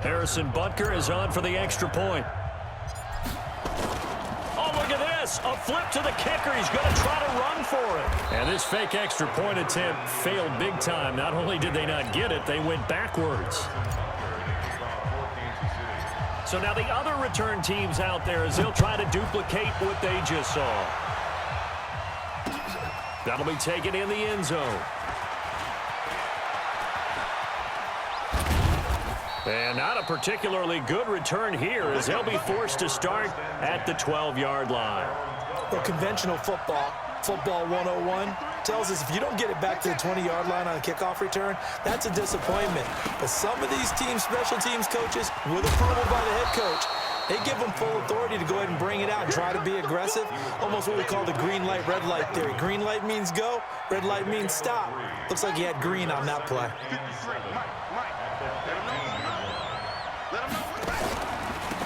Harrison Butker is on for the extra point. Oh, look at this. A flip to the kicker. He's going to try to run for it. And this fake extra point attempt failed big time. Not only did they not get it, they went backwards. So now the other return teams out there as they'll try to duplicate what they just saw. That'll be taken in the end zone. And not a particularly good return here as they'll be forced to start at the 12-yard line. Well, conventional football 101, tells us if you don't get it back to the 20-yard line on a kickoff return, that's a disappointment. But some of these teams, special teams coaches, with approval by the head coach, they give them full authority to go ahead and bring it out and try to be aggressive. Almost what we call the green light, red light theory. Green light means go, red light means stop. Looks like he had green on that play.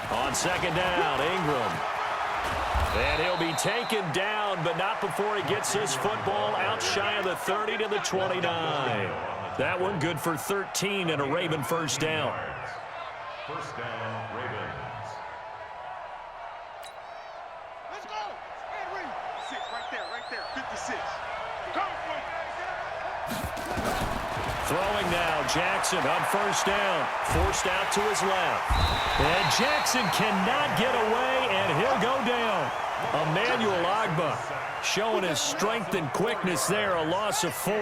On second down, Ingram. And he'll be taken down, but not before he gets this football out shy of the 30 to the 29. That one good for 13 and a Raven first down. First down, Ravens. Let's go. Henry. 6 right there, 56. Throwing now, Jackson on first down. Forced out to his left. And Jackson cannot get away, and he'll go down. Emmanuel Agba showing his strength and quickness there, a loss of 4.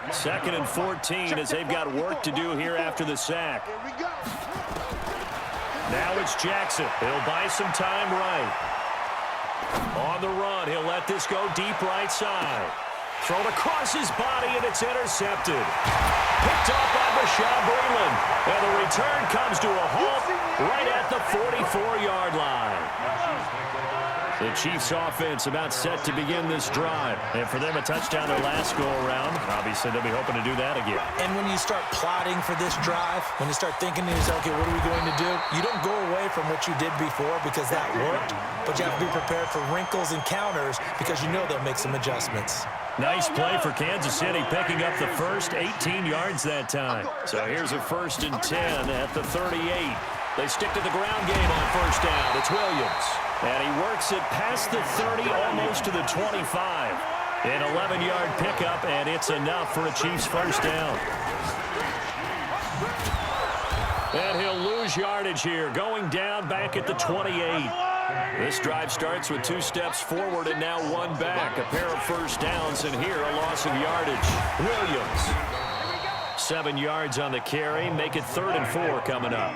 2nd and 14 as they've got work to do here after the sack. Now it's Jackson. He'll buy some time right. On the run, he'll let this go deep right side. Thrown across his body, and it's intercepted. Picked off by Bashaud Breeland. And the return comes to a halt right at the 44-yard line. The Chiefs' offense about set to begin this drive. And for them, a touchdown their last go-around. Obviously, they'll be hoping to do that again. And when you start plotting for this drive, when you start thinking to yourself, okay, what are we going to do? You don't go away from what you did before because that worked, but you have to be prepared for wrinkles and counters because you know they'll make some adjustments. Nice play for Kansas City, picking up the first 18 yards that time. So here's a 1st and 10 at the 38. They stick to the ground game on first down. It's Williams. And he works it past the 30, almost to the 25. An 11-yard pickup, and it's enough for a Chiefs first down. And he'll lose yardage here, going down back at the 28. This drive starts with 2 steps forward and now 1 back. A pair of first downs, and here a loss of yardage. Williams. 7 yards on the carry. Make it 3rd and 4 coming up.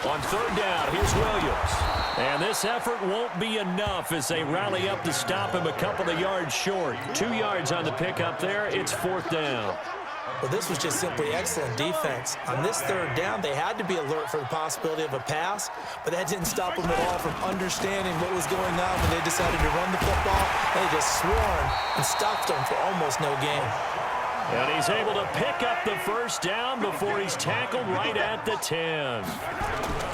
On 3rd down, here's Williams. And this effort won't be enough as they rally up to stop him a couple of yards short. 2 yards on the pickup there. It's 4th down. Well, this was just simply excellent defense. On this 3rd down, they had to be alert for the possibility of a pass, but that didn't stop them at all from understanding what was going on when they decided to run the football. They just swarmed and stopped them for almost no gain. And he's able to pick up the first down before he's tackled right at the 10.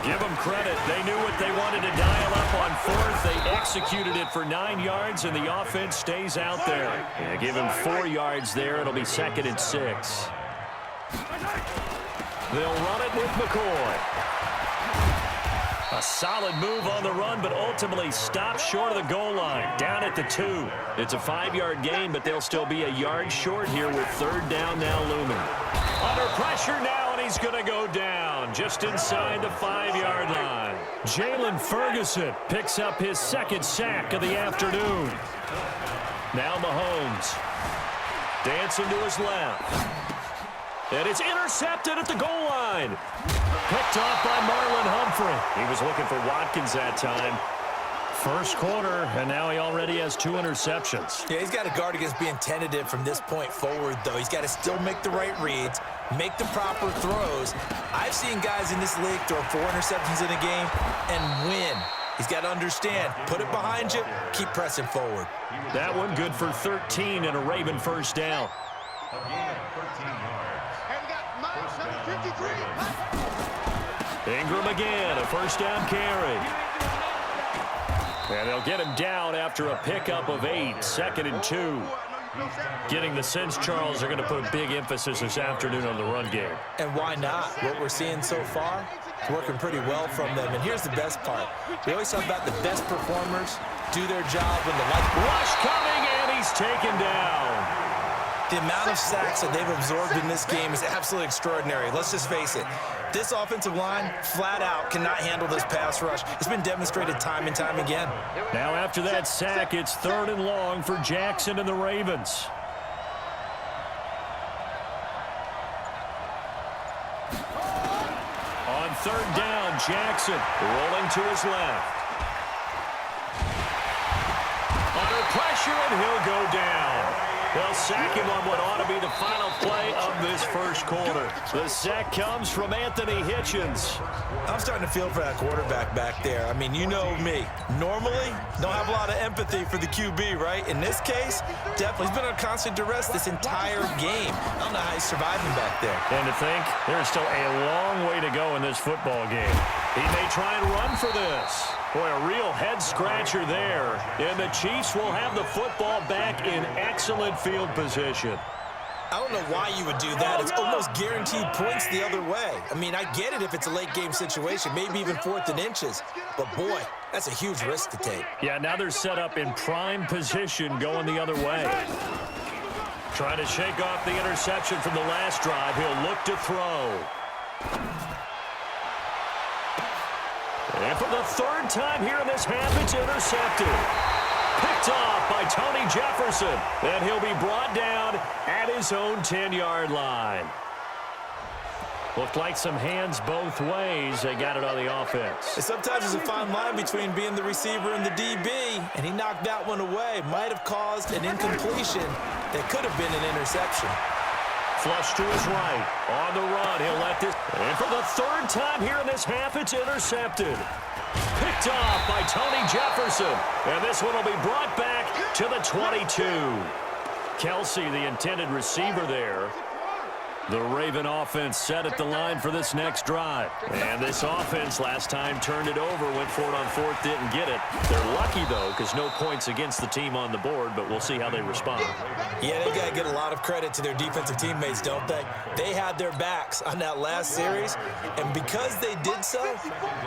Give them credit. They knew what they wanted to dial up on 4th. They executed it for 9 yards, and the offense stays out there. Yeah, give him 4 yards there. It'll be 2nd and 6. They'll run it with McCoy. A solid move on the run, but ultimately stopped short of the goal line, down at the 2. It's a 5-yard gain, but they'll still be a yard short here with 3rd down now looming. Under pressure now, and he's going to go down just inside the 5-yard line. Jalen Ferguson picks up his 2nd sack of the afternoon. Now Mahomes. Dancing to his left. And it's intercepted at the goal line. Picked off by Marlon Humphrey. He was looking for Watkins that time. First quarter, and now he already has 2 interceptions. Yeah, he's got to guard against being tentative from this point forward, though. He's got to still make the right reads, make the proper throws. I've seen guys in this league throw 4 interceptions in a game and win. He's got to understand, put it behind you, keep pressing forward. That one good for 13 and a Raven first down. Ingram again, a first down carry. And they'll get him down after a pickup of 8, 2nd and 2. Getting the sense, Charles, they're going to put a big emphasis this afternoon on the run game. And why not? What we're seeing so far, it's working pretty well from them. And here's the best part. We always talk about the best performers do their job when the light... Rush coming, and he's taken down. The amount of sacks that they've absorbed in this game is absolutely extraordinary. Let's just face it. This offensive line, flat out, cannot handle this pass rush. It's been demonstrated time and time again. Now after that sack, it's 3rd and long for Jackson and the Ravens. On 3rd down, Jackson rolling to his left. Under pressure, and he'll go down. They'll sack him on what ought to be the final play of this first quarter. The sack comes from Anthony Hitchens. I'm starting to feel for that quarterback back there. I mean, you know me. Normally, don't have a lot of empathy for the QB, right? In this case, definitely. He's been under constant duress this entire game. I don't know how he's surviving back there. And to think, there's still a long way to go in this football game. He may try and run for this. Boy, a real head-scratcher there. And the Chiefs will have the football back in excellent field position. I don't know why you would do that. It's almost guaranteed points the other way. I mean, I get it if it's a late-game situation, maybe even 4th and inches. But, boy, that's a huge risk to take. Yeah, now they're set up in prime position going the other way. Trying to shake off the interception from the last drive. He'll look to throw. And for the 3rd time here in this half, it's intercepted. Picked off by Tony Jefferson. And he'll be brought down at his own 10-yard line. Looked like some hands both ways. They got it on the offense. And sometimes there's a fine line between being the receiver and the DB, and he knocked that one away. Might have caused an incompletion that could have been an interception. Flush to his right. On the run, he'll let this. And for the 3rd time here in this half, it's intercepted. Picked off by Tony Jefferson. And this one will be brought back to the 22. Kelsey, the intended receiver there. The Raven offense set at the line for this next drive. And this offense last time turned it over, went for it on 4th, didn't get it. They're lucky, though, because no points against the team on the board, but we'll see how they respond. Yeah, they got to get a lot of credit to their defensive teammates, don't they? They had their backs on that last series, and because they did so,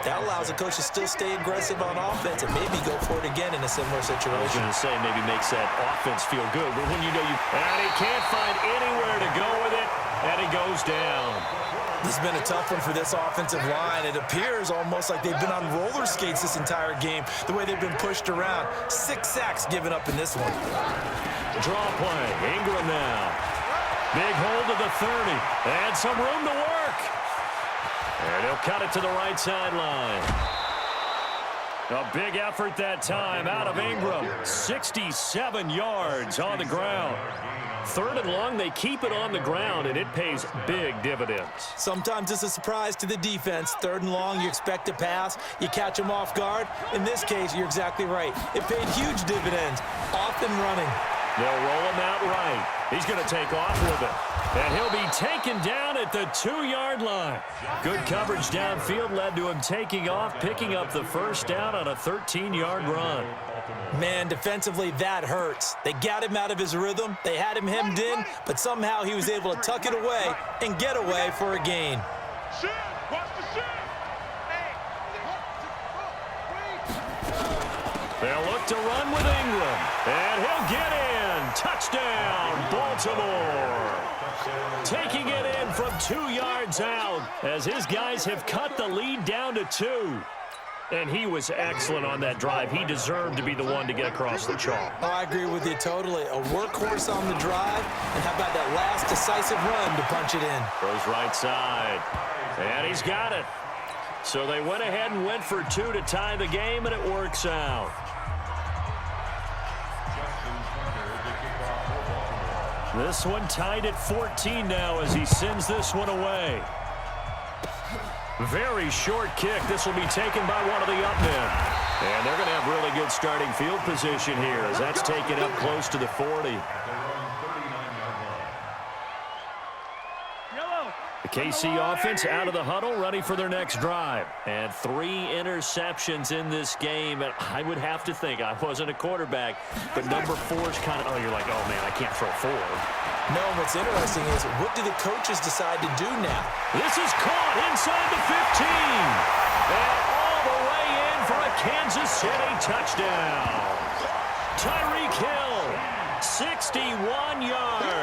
that allows the coach to still stay aggressive on offense and maybe go for it again in a similar situation. I was going to say maybe makes that offense feel good, but when you know and he can't find anywhere to go with it, and he goes down. This has been a tough one for this offensive line. It appears almost like they've been on roller skates this entire game, the way they've been pushed around. 6 sacks given up in this one. Draw play. Ingram now. Big hold of the 30. And some room to work. And he'll cut it to the right sideline. A big effort that time out of Ingram. 67 yards on the ground. 3rd and long, they keep it on the ground, and it pays big dividends. Sometimes it's a surprise to the defense. 3rd and long, you expect to pass. You catch them off guard. In this case, you're exactly right. It paid huge dividends, off and running. They'll roll him out right. He's going to take off with it. And he'll be taken down at the 2-yard line. Good coverage downfield led to him taking off, picking up the 1st down on a 13-yard run. Man, defensively, that hurts. They got him out of his rhythm. They had him hemmed in, but somehow he was able to tuck it away and get away for a gain. They'll look to run with Ingram, and he'll get in. Touchdown, Baltimore. Taking it in from 2 yards out as his guys have cut the lead down to 2. And he was excellent on that drive. He deserved to be the one to get across the chalk. Oh, I agree with you totally. A workhorse on the drive, and how about that last decisive run to punch it in? Goes right side, and he's got it. So they went ahead and went for 2 to tie the game, and it works out. This one tied at 14 now as he sends this one away. Very short kick. This will be taken by one of the up men. And they're going to have really good starting field position here as that's taken up close to the 40. The KC offense out of the huddle, ready for their next drive. And 3 interceptions in this game. And I would have to think, I wasn't a quarterback, but number 4 is kind of, oh, you're like, oh, man, I can't throw 4. No, what's interesting is, what do the coaches decide to do now? This is caught inside the 15. And all the way in for a Kansas City touchdown. Tyreek Hill, 61 yards.